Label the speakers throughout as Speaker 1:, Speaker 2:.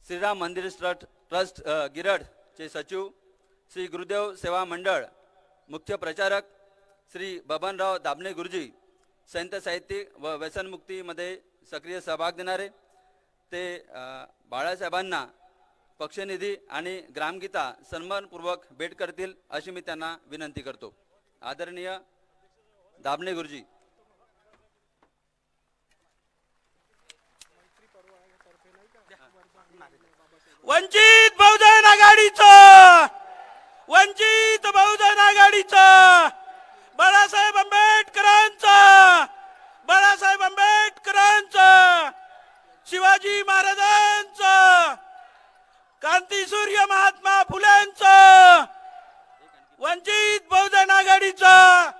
Speaker 1: श्रीराम मंदिर ट्रस्ट गिरड चे सचिव, श्री गुरुदेव सेवा मंडळ मुख्य प्रचारक श्री बबनराव दाभणे गुरुजी, संत साहित्यिक व व्यसनमुक्तीमध्ये सक्रिय सहभाग देणारे, ते बाळासाहेबांना पक्षनिधी आणि ग्रामगीता सन्मानपूर्वक भेट करतील अशी मी त्यांना विनंती करतो. आदरणीय दाभणे गुरुजी.
Speaker 2: वंचित बहुजन आघाडीचं बाळासाहेब आंबेडकरांचं शिवाजी महाराजांचं, क्रांतीसूर्य महात्मा फुलेंचं, वंचित बहुजन आघाडीचं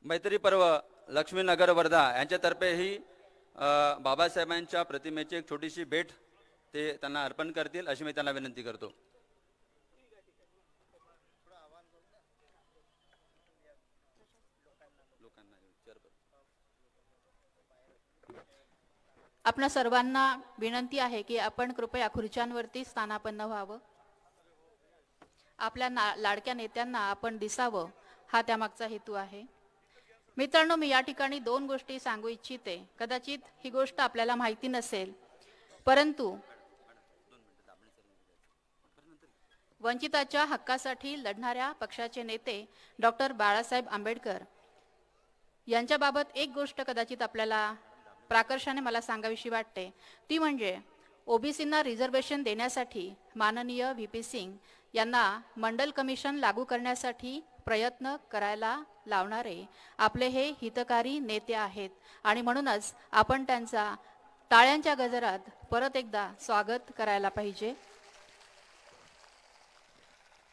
Speaker 1: मैत्री पर्व लक्ष्मीनगर वर्धा यांच्यातर्फे ही बाबासाहेबांच्या प्रतिमेची एक छोटीशी भेट ते त्यांना अर्पण करतील अशी मी त्यांना विनंती करतो.
Speaker 3: आपणा सर्वांना विनंती आहे की आपण कृपया खुर्च्यांवरती स्थानापन्न व्हावं. आपल्या लाडक्या नेत्यांना आपण दिसावं, हा त्यामागचा हेतू आहे. मित्रांनो, मी या ठिकाणी दोन गोष्टी सांगू इच्छिते. कदाचित ही गोष्ट आपल्याला माहिती नसेल, परंतु वंचिताच्या हक्कासाठी लढणाऱ्या पक्षाचे नेते डॉक्टर बाळासाहेब आंबेडकर यांच्याबाबत एक गोष्ट कदाचित आपल्याला प्राकर्षाने मला सांगावीशी वाटते. ती म्हणजे ओबीसींना रिझर्वेशन देण्यासाठी माननीय व्ही.पी. सिंग यांना मंडल कमिशन लागू करण्यासाठी प्रयत्न करायला लावणारे आपले हे हितकारी नेते आहेत आणि म्हणूनच आपण त्यांचा टाळ्यांच्या गजरात परत एकदा स्वागत करायला पाहिजे.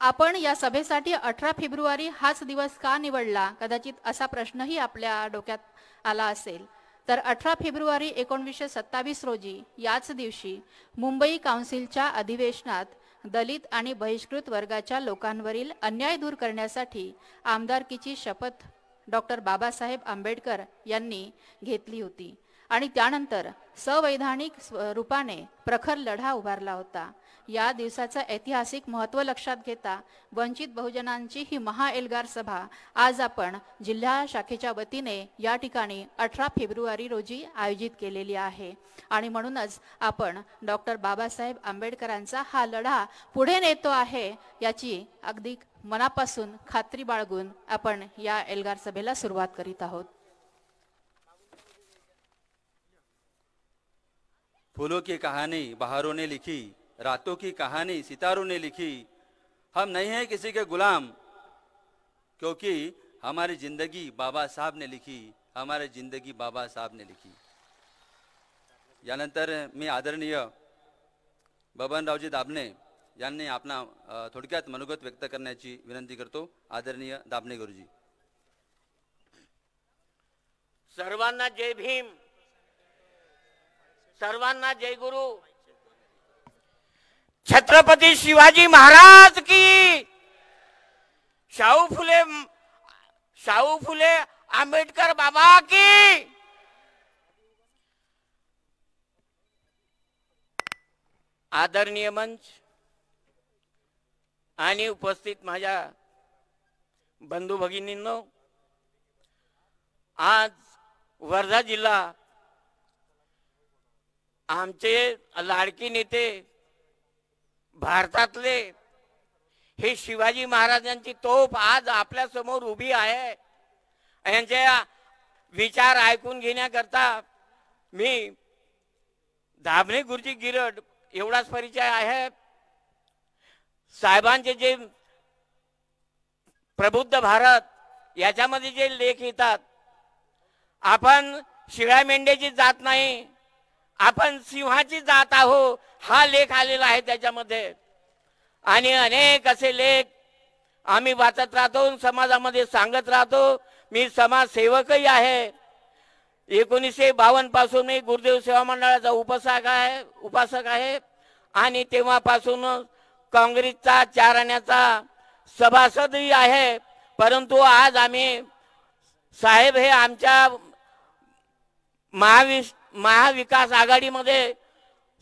Speaker 3: आपण या सभेसाठी 18 फेब्रुवारी हाच दिवस का निवडला, कदाचित असा प्रश्नही आपल्या डोक्यात आला असेल. तर 18 फेब्रुवारी 1927 रोजी याच दिवशी मुंबई काउन्सिलच्या अधिवेशनात दलित आणि बहिष्कृत वर्गाच्या लोकांवरील अन्याय दूर करण्यासाठी आमदारकीची शपथ डॉक्टर बाबासाहेब आंबेडकर यांनी घेतली होती आणि त्यानंतर संवैधानिक रूपाने प्रखर लढा उभारला होता. या दिवसाचा ऐतिहासिक महत्त्व लक्षात घेता वंचित बहुजनांची ही महाएल्गार सभा आज आपण जिल्हा शाखेच्या वतीने या ठिकाणी 18 फेब्रुवारी रोजी आयोजित केलेली आहे आणि म्हणूनच आपण डॉक्टर बाबासाहेब आंबेडकरांचा हा लढा पुढे नेतो आहे याची अगदी मनापासून खात्री बाळगून आपण या एल्गार सभेला सुरुवात करीत आहोत.
Speaker 1: फूलों की कहानी बहारों ने लिखी, रातों की कहानी सितारों ने लिखी, हम नहीं हैं किसी के गुलाम, क्योंकि हमारी जिंदगी बाबा साहब ने लिखी, हमारी जिंदगी बाबा साहब ने लिखी. यानंतर मी आदरणीय बबनरावजी दाभणे यांनी आपला थोडक्यात मनोगत व्यक्त करण्याची विनंती करतो. आदरणीय दाभणे गुरुजी.
Speaker 4: सर्वांना जय भीम, सर्वांना जय गुरु. छत्रपती शिवाजी महाराज की, शाहू फुले आंबेडकर बाबा की. आदरणीय मंच आणि उपस्थित माझ्या बंधू भगिनींनो, आज वर्धा जिल्हा आमचे लाडके नेते भारतातले हे शिवाजी महाराजांची तोफ आज आपल्या समोर उभी आहे. यांचे विचार ऐकून घेण्याकरता मी दाभणे गुरुजी गिरड एवढाच परिचय आहे. साहेबांचे जे प्रबुद्ध भारत याच्यामध्ये जे लेख येतात, आपण शिळ्या मेंढ्याची जात नाही, आपण सिंहाची जात आहो, हा लेख आलेला आहे त्याच्यामध्ये. आणि अनेक असे लेख आम्ही वाचत राहतो, समाजामध्ये सांगत राहतो. मी समाजसेवकही आहे. 1952 पासून मी गुरुदेव सेवा मंडळाचा उपासक आहे आणि तेव्हापासून काँग्रेसचा 4 आण्याचा सभासदही आहे. परंतु आज आम्ही साहेब हे आमच्या महाविकास आघाडीमध्ये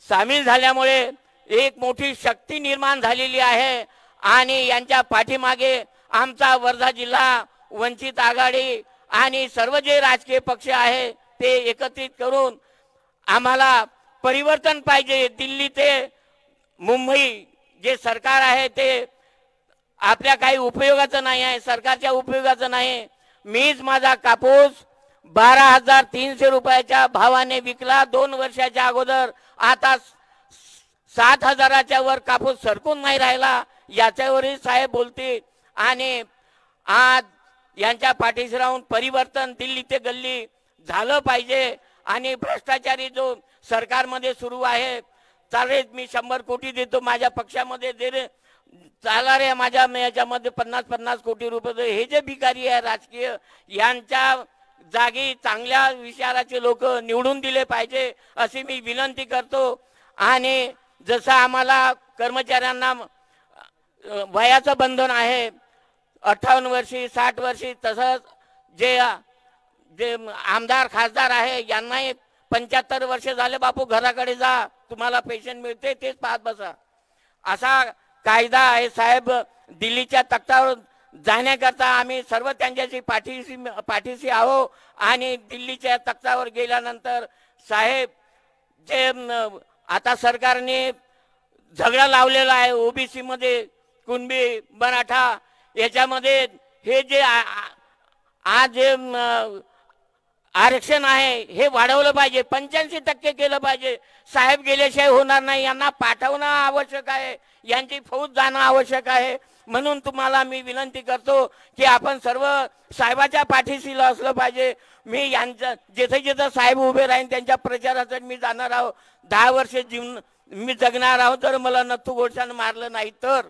Speaker 4: सामील झाल्यामुळे एक मोठी शक्ती निर्माण झालेली आहे आणि यांच्या पाठीमागे आमचा वर्धा जिल्हा वंचित आघाडी आणि सर्व जे राजकीय पक्ष आहे ते एकत्रित करून आम्हाला परिवर्तन पाहिजे. दिल्ली ते मुंबई जे सरकार आहे ते आपल्या काही उपयोगाचं नाही आहे, सरकारच्या उपयोगाचं नाही. मीच माझा कापूस 12,300 रुपयाच्या भावाने विकला 2 वर्षाच्या अगोदर. आता 7,000च्या वर कापूस सरकून नाही राहिला. याच्यावरही साहेब बोलते आणि आज यांच्या पाठीशी राहून परिवर्तन दिल्ली ते गल्ली झालं पाहिजे. आणि भ्रष्टाचारी जो सरकारमध्ये सुरू आहे, चालेल मी 100 कोटी देतो माझ्या पक्षामध्ये दे चालणार आहे, माझ्या याच्यामध्ये 50-50 कोटी रुपये. हे जे भिकारी आहे राजकीय, यांच्या जागी चांगल्या विचाराचे लोक निवडून दिले पाहिजे अशी मी विनंती करतो. आणि जसं आम्हाला कर्मचाऱ्यांना वयाचं बंधन आहे 58 वर्षी 60 वर्षी, तसंच जे आमदार खासदार आहे यांनाही 75 वर्ष झाले, बापू घराकडे जा, तुम्हाला पेन्शन मिळते, तेच पाहत बसा, असा कायदा आहे साहेब. दिल्लीच्या तख्तावर जाण्याकरता आम्ही सर्व त्यांच्याशी पाठीशी आहो. आणि दिल्लीच्या तख्तावर गेल्यानंतर साहेब जे आता सरकारने झगडा लावलेला आहे ओबीसी मध्ये, कुणबी मराठा याच्यामध्ये, हे जे आज जे आरक्षण आहे हे वाढवलं पाहिजे, 85% केलं पाहिजे. साहेब गेल्याशिवाय होणार नाही, यांना पाठवणं आवश्यक आहे, यांची फौज जाणं आवश्यक आहे. म्हणून तुम्हाला मी विनंती करतो की आपण सर्व साहेबाच्या पाठीशी असलं पाहिजे. मी यांच्या जिथे जिथे साहेब उभे राहीन त्यांच्या प्रचारासाठी मी जाणार आहोत. 10 वर्ष मी जगणार आहोत. जर मला नथू गोडशानं मारलं नाही तर